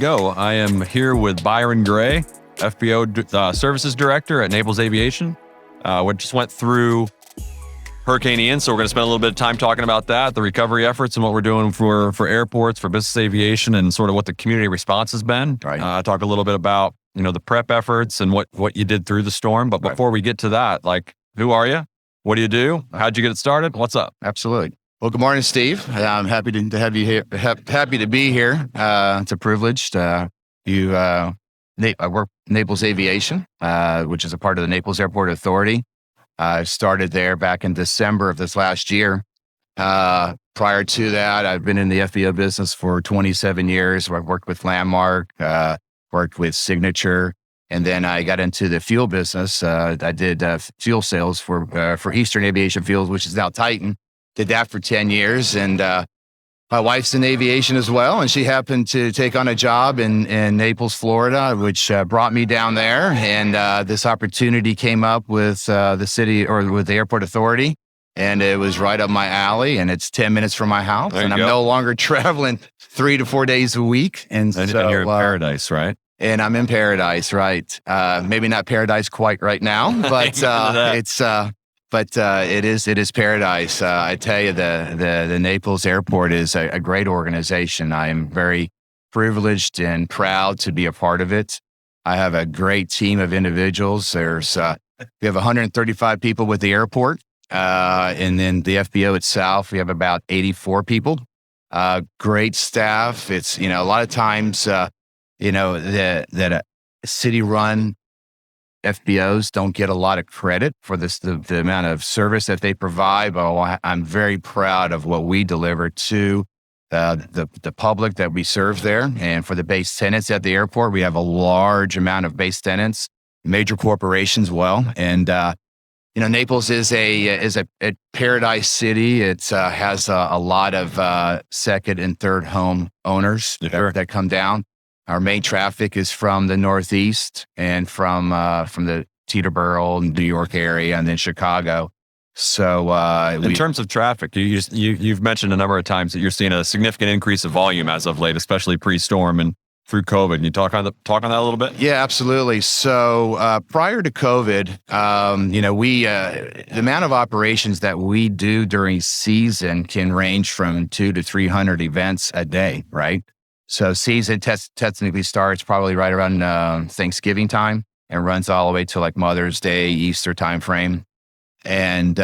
go. I am here with Byron Gray, FBO Services Director at Naples Aviation. We just went through Hurricane Ian, so we're going to spend a little bit of time talking about that, the recovery efforts, and what we're doing for airports, for business aviation, and sort of what the community response has been. Right. Talk a little bit about the prep efforts and what you did through the storm. But before we get to that, who are you? What do you do? How'd you get it started? What's up? Absolutely. Well, good morning, Steve. I'm happy to have you here. Happy to be here. It's a privilege. I work Naples Aviation, which is a part of the Naples Airport Authority. I started there back in December of this last year. Prior to that, I've been in the FBO business for 27 years. Where I've worked with Landmark, worked with Signature, and then I got into the fuel business. I did fuel sales for Eastern Aviation Fuels, which is now Titan. Did that for 10 years. And my wife's in aviation as well. And she happened to take on a job in Naples, Florida, which brought me down there. And this opportunity came up with the city or with the airport authority. And it was right up my alley. And it's 10 minutes from my house. And I'm no longer traveling 3 to 4 days a week. And so you're in paradise, right? And I'm in paradise, right? Maybe not paradise quite right now, but it is paradise. I tell you, the Naples Airport is a great organization. I am very privileged and proud to be a part of it. I have a great team of individuals. We have 135 people with the airport, and then the FBO itself, we have about 84 people. Great staff. It's a lot of times, that city-run FBOs don't get a lot of credit for the amount of service that they provide, but I'm very proud of what we deliver to the public that we serve there. And for the base tenants at the airport, we have a large amount of base tenants, major corporations well. And Naples is a paradise city. It has a lot of second and third home owners that come down. Our main traffic is from the Northeast and from the Teterboro, New York area, and then Chicago. So, in terms of traffic, you've mentioned a number of times that you're seeing a significant increase of volume as of late, especially pre-storm and through COVID. Can you talk on that a little bit? Yeah, absolutely. So, prior to COVID, the amount of operations that we do during season can range from 200 to 300 events a day, right? So season technically starts probably right around Thanksgiving time and runs all the way to like Mother's Day, Easter timeframe. And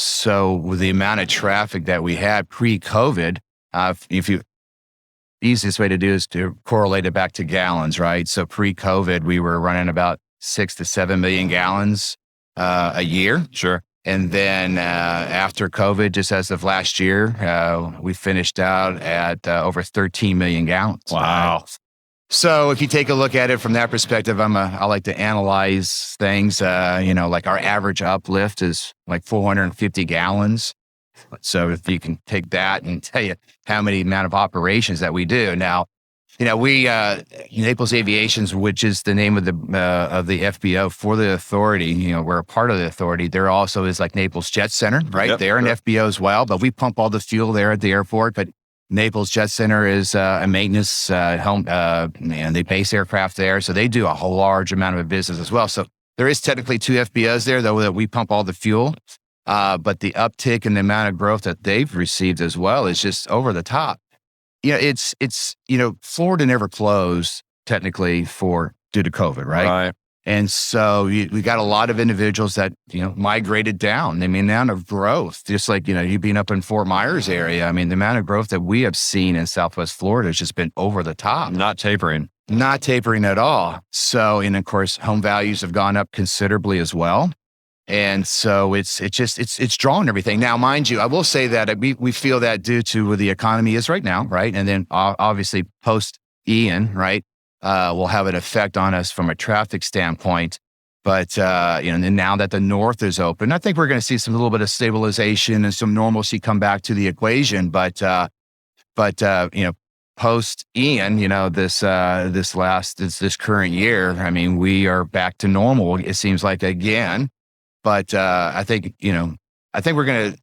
so with the amount of traffic that we had pre-COVID, easiest way to do is to correlate it back to gallons, right? So pre-COVID, we were running about 6 to 7 million gallons a year. Sure. And then after COVID, just as of last year, we finished out at over 13 million gallons. Wow. So if you take a look at it from that perspective, I like to analyze things. Like our average uplift is like 450 gallons. So if you can take that and tell you how many amount of operations that we do. Now, we Naples Aviation, which is the name of the FBO for the authority. We're a part of the authority. There also is like Naples Jet Center, right? Yep, they're an FBO as well, but we pump all the fuel there at the airport. But Naples Jet Center is a maintenance home, and they base aircraft there, so they do a whole large amount of business as well. So there is technically 2 FBOs there, though, that we pump all the fuel. But the uptick in the amount of growth that they've received as well is just over the top. It's Florida never closed technically due to COVID, right? Right. And so we got a lot of individuals that, migrated down. I mean, the amount of growth, just like, you being up in Fort Myers area. I mean, the amount of growth that we have seen in Southwest Florida has just been over the top. Not tapering at all. So, and of course, home values have gone up considerably as well. And so it's drawing everything. Now, mind you, I will say that we feel that due to where the economy is right now, right? And then obviously post Ian, right, will have an effect on us from a traffic standpoint. But, and now that the North is open, I think we're going to see a little bit of stabilization and some normalcy come back to the equation. But post Ian, this current year, I mean, we are back to normal. It seems like again. But I think we're going to,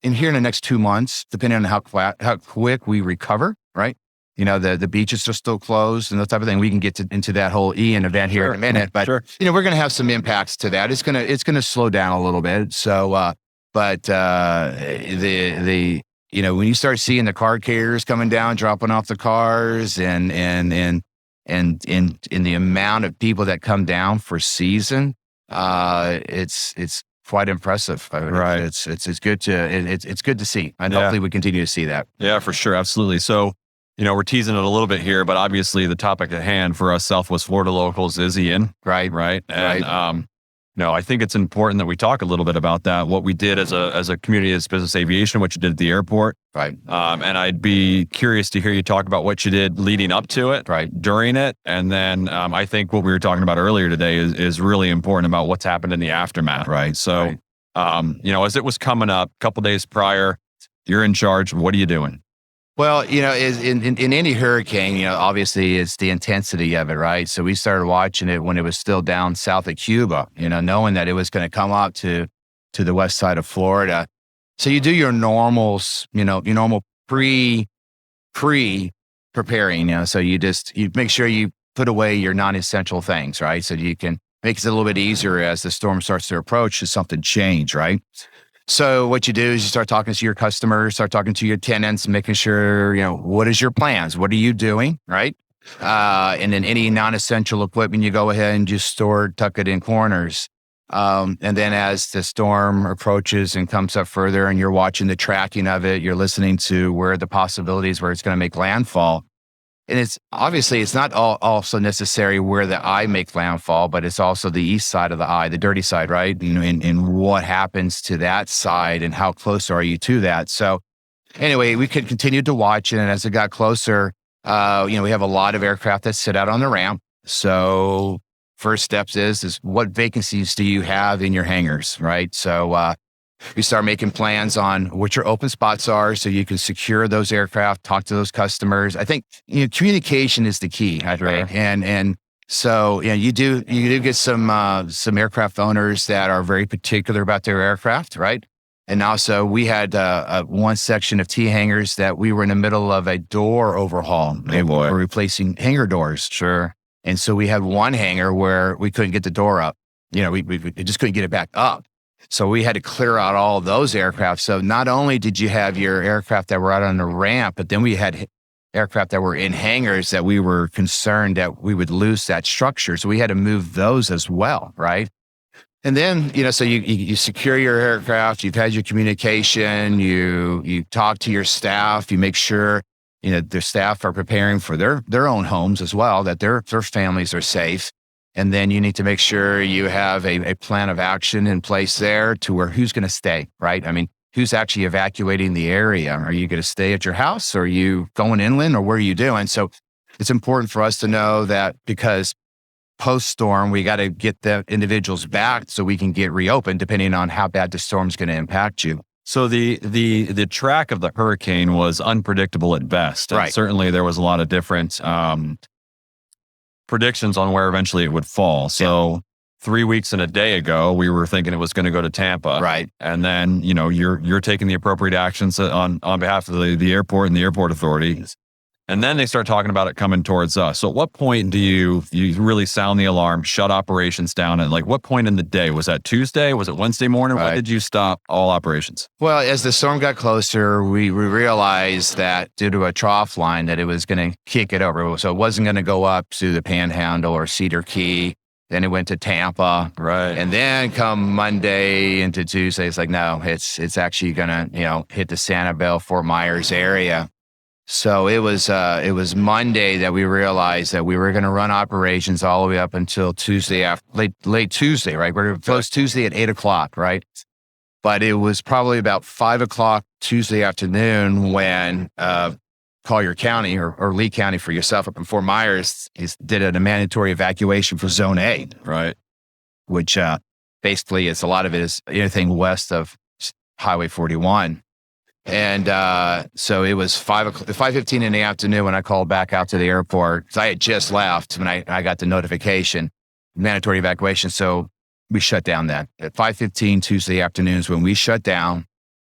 in the next 2 months, depending on how quick we recover, right? the beaches are still closed and that type of thing. We can get into that whole Ian event here in a minute, but Sure. we're going to have some impacts to that. It's going to slow down a little bit. So, but when you start seeing the car carriers coming down, dropping off the cars, and in the amount of people that come down for season, it's quite impressive. Right. It's good to see, and hopefully we continue to see that. Yeah, for sure. Absolutely. So, we're teasing it a little bit here, but obviously the topic at hand for us Southwest Florida locals is Ian. Right. And, I think it's important that we talk a little bit about that, what we did as a community as business aviation, what you did at the airport. Right. And I'd be curious to hear you talk about what you did leading up to it, right, during it. And then I think what we were talking about earlier today is really important about what's happened in the aftermath. Right. So, as it was coming up a couple days prior, you're in charge. What are you doing? Well, in any hurricane, obviously it's the intensity of it, right? So we started watching it when it was still down south of Cuba, knowing that it was going to come up to the west side of Florida. So you do your normals, your normal pre preparing, so you make sure you put away your non-essential things, right? So you can make it a little bit easier as the storm starts to approach, should something change, right? So what you do is you start talking to your customers, start talking to your tenants, making sure, what is your plans? What are you doing? Right. And then any non-essential equipment, you go ahead and just tuck it in corners. And then as the storm approaches and comes up further and you're watching the tracking of it, you're listening to where the possibilities where it's going to make landfall. And it's not also necessary where the eye makes landfall, but it's also the east side of the eye, the dirty side, right? And what happens to that side and how close are you to that? So anyway, we could continue to watch it. And as it got closer, we have a lot of aircraft that sit out on the ramp. So first steps is what vacancies do you have in your hangars, right? So, you start making plans on what your open spots are so you can secure those aircraft, talk to those customers. I think, communication is the key, right? And so, you do get some aircraft owners that are very particular about their aircraft, right? And also we had one section of T hangars that we were in the middle of a door overhaul. Hey boy. We're replacing hangar doors. Sure. And so we had one hangar where we couldn't get the door up. We just couldn't get it back up. So we had to clear out all of those aircraft. So not only did you have your aircraft that were out on the ramp, but then we had aircraft that were in hangars that we were concerned that we would lose that structure. So we had to move those as well, right? And then, so you secure your aircraft, you've had your communication, you talk to your staff, you make sure, their staff are preparing for their own homes as well, that their families are safe. And then you need to make sure you have a plan of action in place there to where who's going to stay, right? I mean, who's actually evacuating the area? Are you going to stay at your house? Or are you going inland, or what are you doing? So it's important for us to know that, because post-storm, we got to get the individuals back so we can get reopened depending on how bad the storm's going to impact you. So the track of the hurricane was unpredictable at best. And right. Certainly there was a lot of different predictions on where eventually it would fall. So 3 weeks and a day ago, we were thinking it was going to go to Tampa. Right. And then, you're taking the appropriate actions on behalf of the airport and the airport authorities. And then they start talking about it coming towards us. So at what point do you really sound the alarm, shut operations down? And what point in the day? Was that Tuesday? Was it Wednesday morning? Right. When did you stop all operations? Well, as the storm got closer, we realized that due to a trough line that it was going to kick it over. So it wasn't going to go up to the Panhandle or Cedar Key. Then it went to Tampa. Right. And then come Monday into Tuesday, it's no, it's actually going to, hit the Sanibel, Fort Myers area. So it was Monday that we realized that we were going to run operations all the way up until Tuesday late Tuesday, right? We're closed Tuesday at 8:00, right? But it was probably about 5:00 Tuesday afternoon when Collier County or Lee County for yourself up in Fort Myers did a mandatory evacuation for Zone A, right? Which basically a lot of it is anything west of Highway 41. And so it was 5:15 in the afternoon when I called back out to the airport, because I had just left when I got the notification, mandatory evacuation. So we shut down then. At 5:15 Tuesday afternoons when we shut down,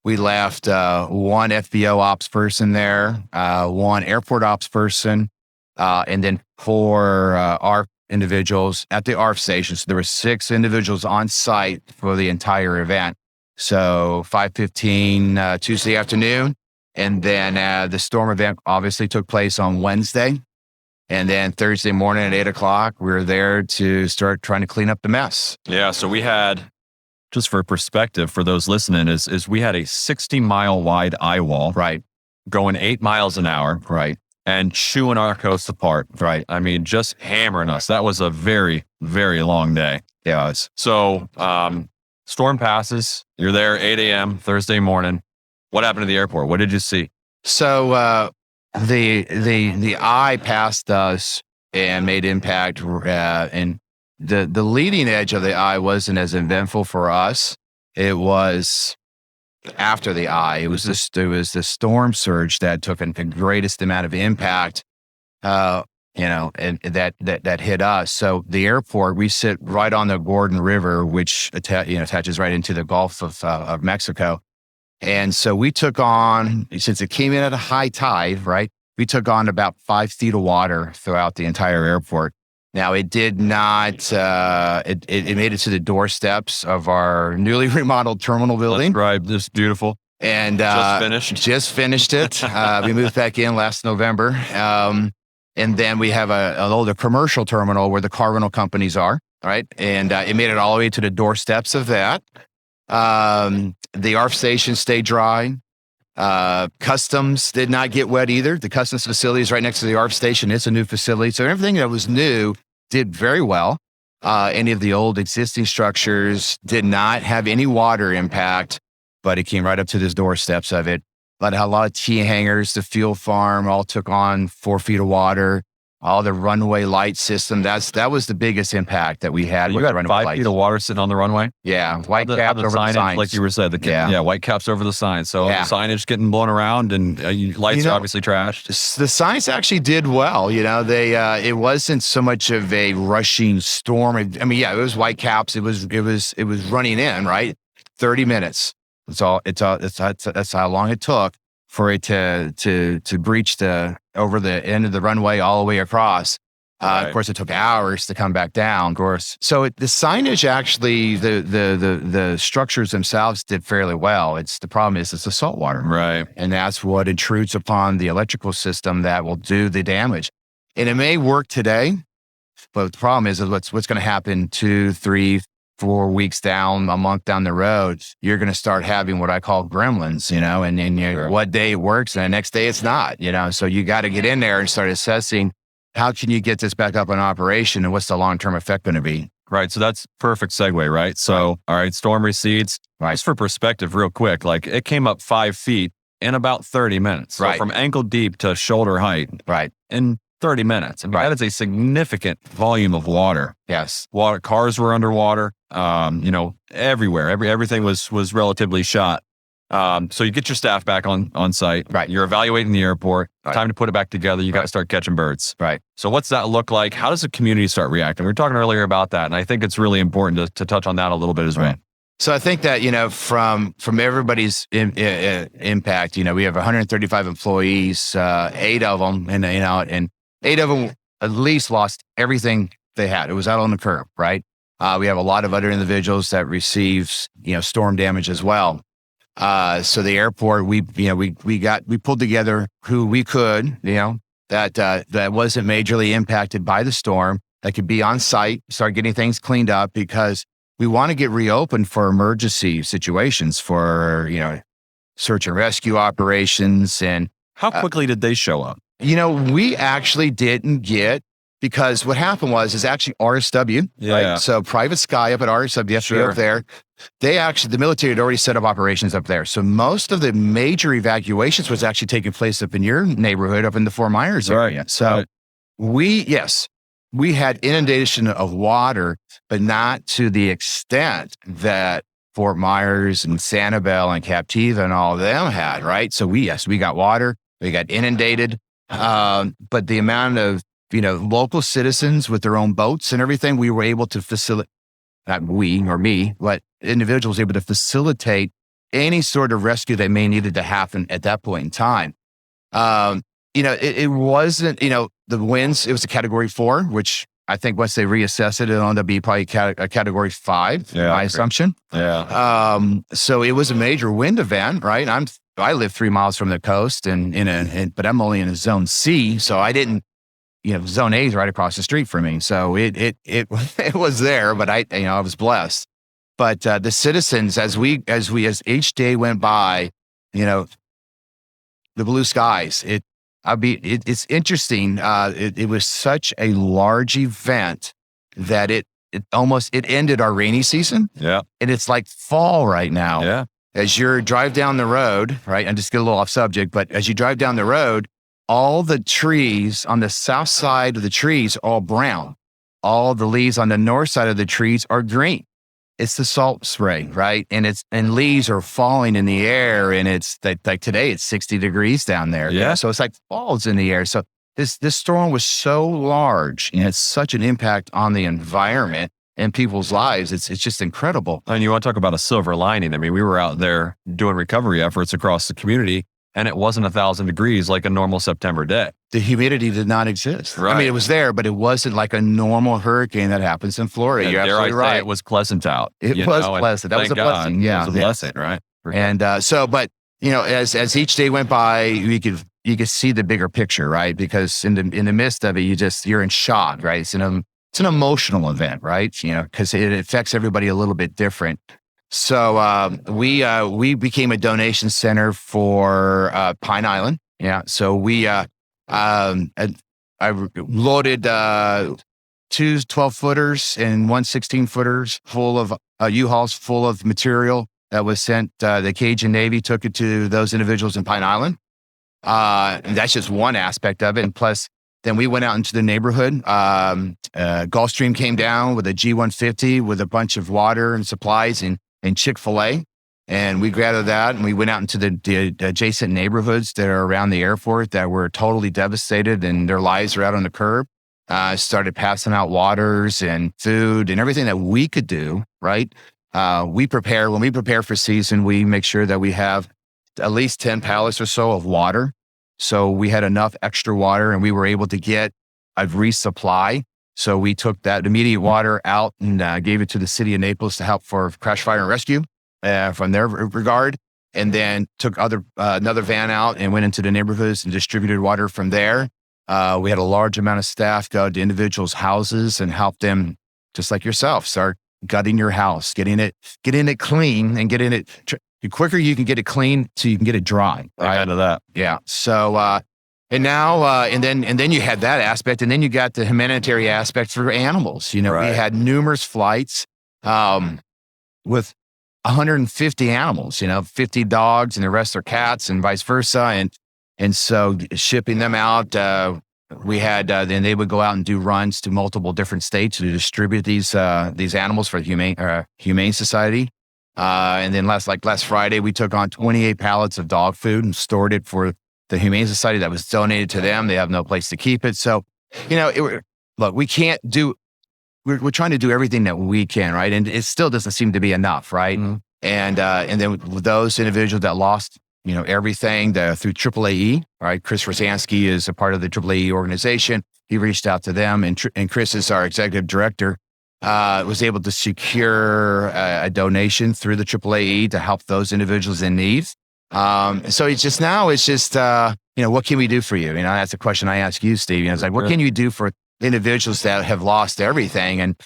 We left one FBO ops person there, one airport ops person, and then 4 ARF individuals at the ARF station. So there were 6 individuals on site for the entire event. So 5:15 Tuesday afternoon. And then the storm event obviously took place on Wednesday. And then Thursday morning at 8 o'clock, we were there to start trying to clean up the mess. Yeah. So we had, just for perspective for those listening, is we had a 60-mile wide eye wall, Right. going 8 miles an hour, Right. and chewing our coast apart. Right. I mean, just hammering us. That was a very, very long day. Yeah. It was. So storm passes. You're there 8 a.m. Thursday morning. What happened to the airport? What did you see? So the eye passed us and made impact, and the leading edge of the eye wasn't as eventful for us. It was after the eye. It was the storm surge that took the greatest amount of impact, and that hit us. So the airport, we sit right on the Gordon River, which attaches right into the Gulf of Mexico. And so we took on, since it came in at a high tide, right? We took on about 5 feet of water throughout the entire airport. Now it did not, it made it to the doorsteps of our newly remodeled terminal building. That's right. This is beautiful. And Just finished it. We moved back in last November. And then we have an older commercial terminal where the car rental companies are, right? And it made it all the way to the doorsteps of that. The ARF station stayed dry. Customs did not get wet either. The customs facility is right next to the ARF station. It's a new facility. So everything that was new did very well. Any of the old existing structures did not have any water impact, but it came right up to the doorsteps of it. But a lot of T hangers, the fuel farm all took on 4 feet of water. All the runway light system. That was the biggest impact that we had. You had 5 feet of water sitting on the runway. Yeah, white caps over the signs. Like you were saying, white caps over the signs. So the signage getting blown around, and lights are obviously trashed. The signs actually did well. They it wasn't so much of a rushing storm. I mean, it was white caps. It was running in, right? 30 minutes. That's how long it took for it to breach over the end of the runway all the way across. Right. Of course, it took hours to come back down. Of course, so the signage actually, the structures themselves did fairly well. The problem is it's the salt water, right? And that's what intrudes upon the electrical system that will do the damage. And it may work today, but the problem is what's going to happen 2, 3, 4 weeks down, a month down the road, you're going to start having what I call gremlins, and one day it works and the next day it's not, so you got to get in there and start assessing how can you get this back up in operation and what's the long-term effect going to be. Right. So that's perfect segue, right? So, All right, storm recedes. Right. Just for perspective, real quick, like it came up 5 feet in about 30 minutes. So from ankle deep to shoulder height. Right. In 30 minutes. I mean, that is a significant volume of water. Yes. Water, cars were underwater, everywhere. Everything was relatively shot. So you get your staff back on site. Right. You're evaluating the airport. Right. Time to put it back together. You got to start catching birds. Right. So what's that look like? How does the community start reacting? We were talking earlier about that, and I think it's really important to touch on that a little bit as well. So I think that, from everybody's impact, we have 135 employees, 8 of them, and 8 of them at least lost everything they had. It was out on the curb, right? We have a lot of other individuals that receives, storm damage as well. So the airport, we pulled together who we could, that wasn't majorly impacted by the storm, that could be on site, start getting things cleaned up, because we want to get reopened for emergency situations, for, search and rescue operations. And how quickly did they show up? We actually didn't get, because what happened is actually RSW, right? So Private Sky up at RSW, FBO up there, the military had already set up operations up there. So most of the major evacuations was actually taking place up in your neighborhood, up in the Fort Myers area. So we had inundation of water, but not to the extent that Fort Myers and Sanibel and Captiva and all of them had, right? So we got water, we got inundated. But the amount of, local citizens with their own boats and everything, we were able to facilitate, not we or me, but individuals able to facilitate any sort of rescue that may needed to happen at that point in time. It wasn't, the winds, it was a category 4, which I think once they reassess it, it'll end up being probably a category 5, my assumption. Yeah. So it was a major wind event, right? I live 3 miles from the coast but I'm only in a zone C. So I didn't, zone A is right across the street from me. So it was there, but I was blessed. But the citizens, as each day went by, the blue skies, it's interesting. It was such a large event that it ended our rainy season. Yeah. And it's like fall right now. Yeah. As you drive down the road, right? And just get a little off subject, but as you drive down the road, all the trees on the south side of the trees are all brown. All the leaves on the north side of the trees are green. It's the salt spray, right? And leaves are falling in the air, and it's like today it's 60 degrees down there. Yeah. So it's like fall's in the air. So this storm was so large and had such an impact on the environment and people's lives. It's just incredible. And you want to talk about a silver lining. I mean, we were out there doing recovery efforts across the community, and it wasn't 1,000 degrees like a normal September day. The humidity did not exist. Right. I mean, it was there, but it wasn't like a normal hurricane that happens in Florida. And You're absolutely right. It was pleasant out. It was pleasant. That was a blessing. Yeah. It was a blessing, right? And as each day went by, you could see the bigger picture, right? Because in the midst of it, you're in shock, right? It's an emotional event, right? Because it affects everybody a little bit different. So we became a donation center for Pine Island. Yeah. So I loaded 2 12-footers and 1 16-footers full of U-Hauls full of material that was sent. The Cajun Navy took it to those individuals in Pine Island. And that's just one aspect of it. And plus, then we went out into the neighborhood. Gulfstream came down with a G150 with a bunch of water and supplies and Chick-fil-A. And we gathered that and we went out into the adjacent neighborhoods that are around the airport that were totally devastated and their lives are out on the curb. Started passing out waters and food and everything that we could do, right? When we prepare for season, we make sure that we have at least 10 pallets or so of water. So we had enough extra water and we were able to get a resupply. So we took that immediate water out and gave it to the city of Naples to help for crash, fire, and rescue from their regard. And then took another van out and went into the neighborhoods and distributed water from there. We had a large amount of staff go to individuals' houses and help them, just like yourself, start gutting your house, getting it clean and getting it. The quicker you can get it clean, so you can get it dry. Right out of that. Yeah. So and then you had that aspect, and then you got the humanitarian aspect for animals. We had numerous flights with 150 animals. 50 dogs, and the rest are cats, and vice versa. And so shipping them out, we had then they would go out and do runs to multiple different states to distribute these animals for the Humane Society. And then last Friday, we took on 28 pallets of dog food and stored it for the Humane Society that was donated to them. They have no place to keep it. So, look, we can't do, we're trying to do everything that we can, right? And it still doesn't seem to be enough, right? Mm-hmm. And then with those individuals that lost, everything through AAAE, right? Chris Rosansky is a part of the AAAE organization. He reached out to them, and Chris is our executive director. Was able to secure a donation through the AAAE to help those individuals in need. So it's just what can we do for you? That's a question I ask you, Steve. It's like, what can you do for individuals that have lost everything? And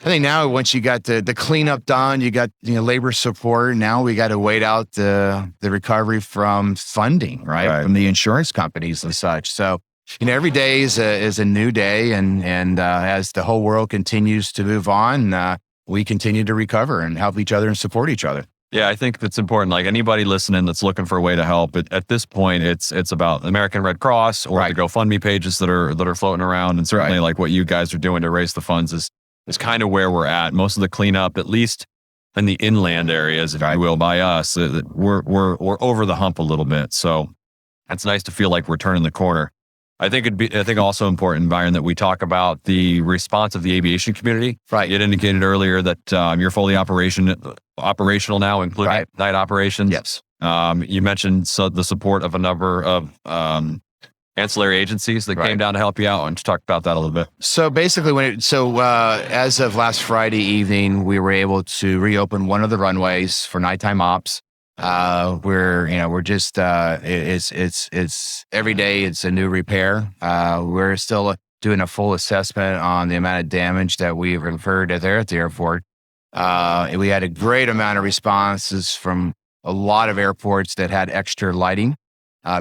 I think now once you got the cleanup done, you got labor support. Now we got to wait out the recovery from funding, right? From the insurance companies and such. So every day is a new day, and as the whole world continues to move on, we continue to recover and help each other and support each other. Yeah, I think that's important. Like anybody listening that's looking for a way to help, at this point, it's about American Red Cross or the GoFundMe pages that are floating around, and certainly like what you guys are doing to raise the funds is kind of where we're at. Most of the cleanup, at least in the inland areas, if you will, by us, we're over the hump a little bit. So it's nice to feel like we're turning the corner. I think also important, Byron, that we talk about the response of the aviation community. Right. You had indicated earlier that you're fully operational now, including night operations. Yes. You mentioned the support of a number of ancillary agencies that came down to help you out, and to talk about that a little bit. So basically, as of last Friday evening, we were able to reopen one of the runways for nighttime ops. We're just it's every day it's a new repair. We're still doing a full assessment on the amount of damage that we've incurred there at the airport. We had a great amount of responses from a lot of airports that had extra lighting.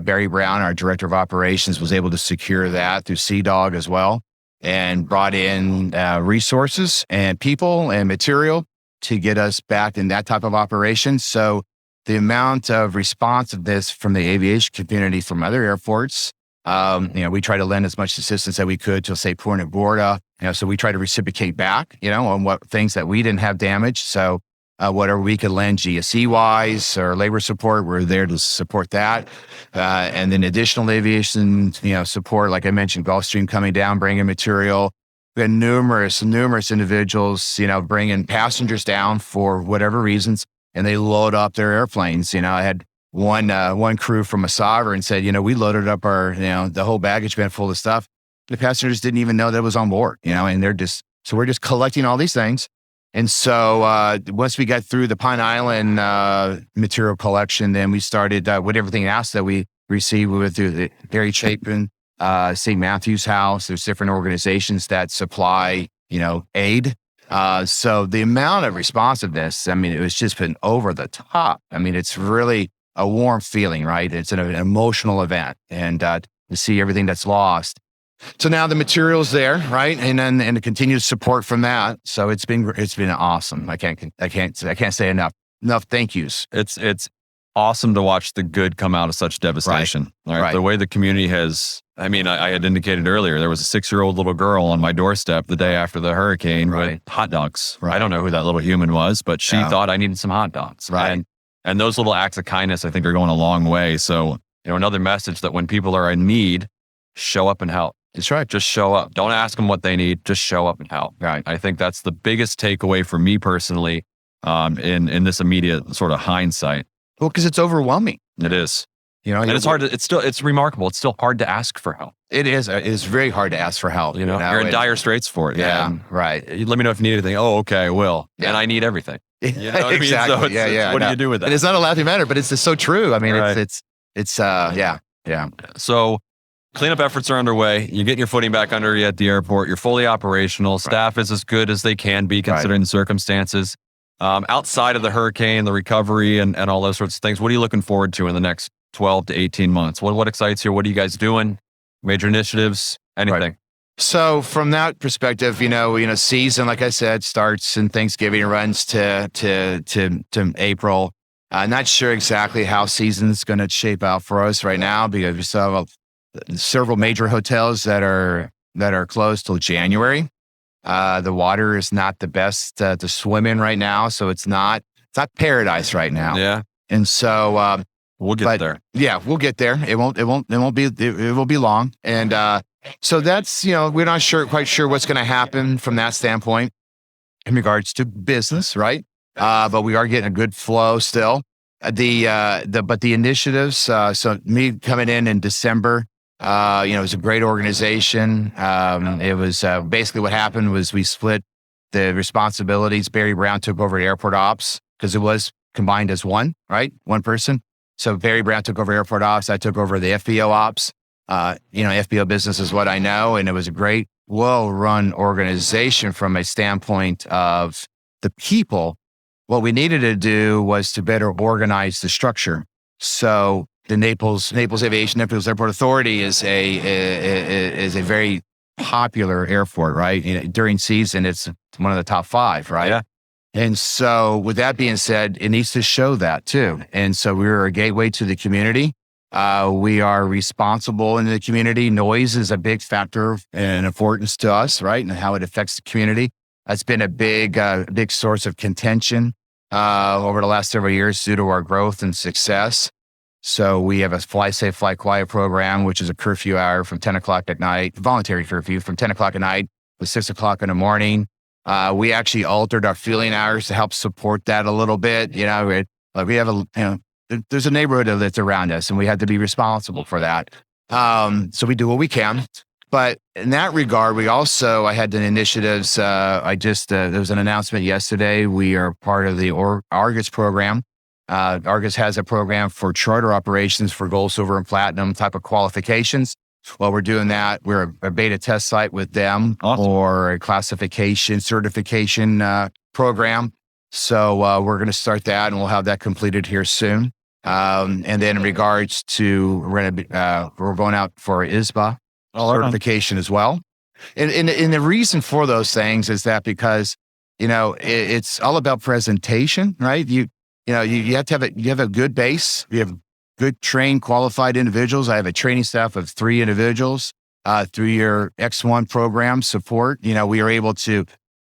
Barry Brown, our director of operations, was able to secure that through CDOG as well, and brought in resources and people and material to get us back in that type of operation. So the amount of responsiveness from the aviation community from other airports, we try to lend as much assistance that we could to, say, Punta Gorda. So we try to reciprocate back, on what things that we didn't have damaged. So whatever we could lend GSE-wise or labor support, we're there to support that. And then additional aviation, support, like I mentioned, Gulfstream coming down, bringing material. We had numerous individuals, bringing passengers down for whatever reasons, and they load up their airplanes. I had one crew from a sovereign said, we loaded up our, the whole baggage bin full of stuff. The passengers didn't even know that it was on board, and so we're just collecting all these things. And so once we got through the Pine Island material collection, then we started with everything else that we received. We went through the Barry Chapin, St. Matthew's House. There's different organizations that supply, aid. So the amount of responsiveness, it was just been over the top. It's really a warm feeling, right? It's an emotional event, and to see everything that's lost. So now the material's there, right? And the continued support from that. So it's been awesome. I can't say enough thank yous. It's awesome to watch the good come out of such devastation. Right. The way the community has, I had indicated earlier, there was a 6-year-old little girl on my doorstep the day after the hurricane with hot dogs. Right. I don't know who that little human was, but she thought I needed some hot dogs. Right. And those little acts of kindness, I think, are going a long way. So, another message that when people are in need, show up and help. That's right. Just show up. Don't ask them what they need. Just show up and help. Right. I think that's the biggest takeaway for me personally, in this immediate sort of hindsight. Well, because it's overwhelming. It is. And it's hard it's remarkable. It's still hard to ask for help. It is. It is very hard to ask for help. You're in dire straits for it. Yeah. Right. Let me know if you need anything. Oh, okay, I will. Yeah. And I need everything. Exactly. So what do you do with that? And it's not a laughing matter, but it's just so true. It's yeah. So cleanup efforts are underway. You're getting your footing back under you at the airport. You're fully operational. Staff is as good as they can be considering the circumstances. Outside of the hurricane, the recovery, and all those sorts of things, what are you looking forward to in the next 12 to 18 months? What excites you? What are you guys doing? Major initiatives? Anything? Right. So from that perspective, season, like I said, starts in Thanksgiving, runs to April. Not sure exactly how season's going to shape out for us right now, because we still have several major hotels that are closed till January. The water is not the best to swim in right now, so it's not paradise right now. Yeah, and so we'll get there. Yeah, we'll get there. It will be long, and so that's we're not quite sure what's going to happen from that standpoint in regards to business, right? But we are getting a good flow still. But the initiatives. So me coming in December. It was a great organization. It was basically what happened was we split the responsibilities. Barry Brown took over airport ops because it was combined as one person. So Barry Brown took over airport ops. I took over the FBO ops. FBO business is what I know. And it was a great, well-run organization from a standpoint of the people. What we needed to do was to better organize the structure. So the Naples Aviation, Naples Airport Authority is a very popular airport, right? During season, it's one of the top 5, right? Yeah. And so with that being said, it needs to show that too. And so we're a gateway to the community. We are responsible in the community. Noise is a big factor and importance to us, right? And how it affects the community. That's been a big source of contention over the last several years due to our growth and success. So we have a fly safe, fly quiet program, which is a curfew hour from 10 o'clock at night, voluntary curfew from 10 o'clock at night to 6 o'clock in the morning. We actually altered our fueling hours to help support that a little bit. You know, we have there's a neighborhood that's around us, and we had to be responsible for that. So we do what we can. But in that regard, I had the initiatives. There was an announcement yesterday. We are part of the Argus program. Argus has a program for charter operations for gold, silver, and platinum type of qualifications. While we're doing that, we're a beta test site with them or a classification certification program. So we're going to start that, and we'll have that completed here soon. And then in regards to, we're going out for ISBA certification as well. And the reason for those things is that because, it's all about presentation, right? You have to have a good base. You have good trained, qualified individuals. I have a training staff of 3 individuals. Through your X-1 program support, we are able to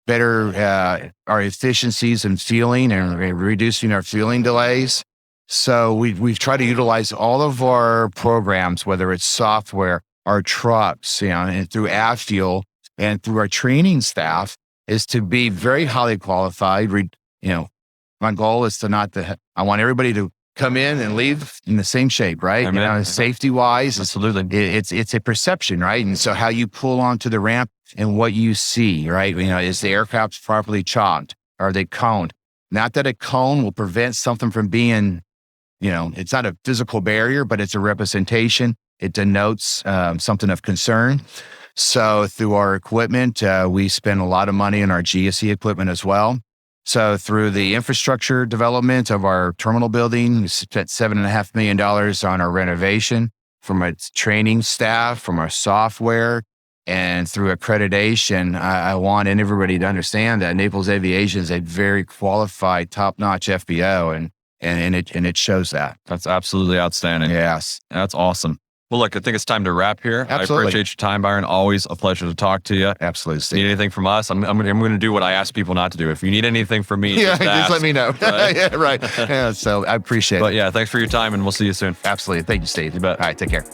better our efficiencies in fueling and reducing our fueling delays. So we've tried to utilize all of our programs, whether it's software, our trucks, and through AvFuel and through our training staff, is to be very highly qualified. My goal is I want everybody to come in and leave in the same shape, right? Safety wise, absolutely. It's a perception, right? And so how you pull onto the ramp and what you see, right? Is the aircraft properly chalked? Are they coned? Not that a cone will prevent something from being, it's not a physical barrier, but it's a representation. It denotes something of concern. So through our equipment, we spend a lot of money on our GSE equipment as well. So through the infrastructure development of our terminal building, we spent $7.5 million on our renovation from our training staff, from our software, and through accreditation. I want everybody to understand that Naples Aviation is a very qualified, top-notch FBO, and it shows that. That's absolutely outstanding. Yes. That's awesome. Well, look, I think it's time to wrap here. Absolutely. I appreciate your time, Byron. Always a pleasure to talk to you. Absolutely. If you need anything from us, I'm going to do what I ask people not to do. If you need anything from me, just let me know. Right? Yeah, right. Yeah, so I appreciate it. But yeah, thanks for your time, and we'll see you soon. Absolutely. Thank you, Steve. You bet. All right, take care.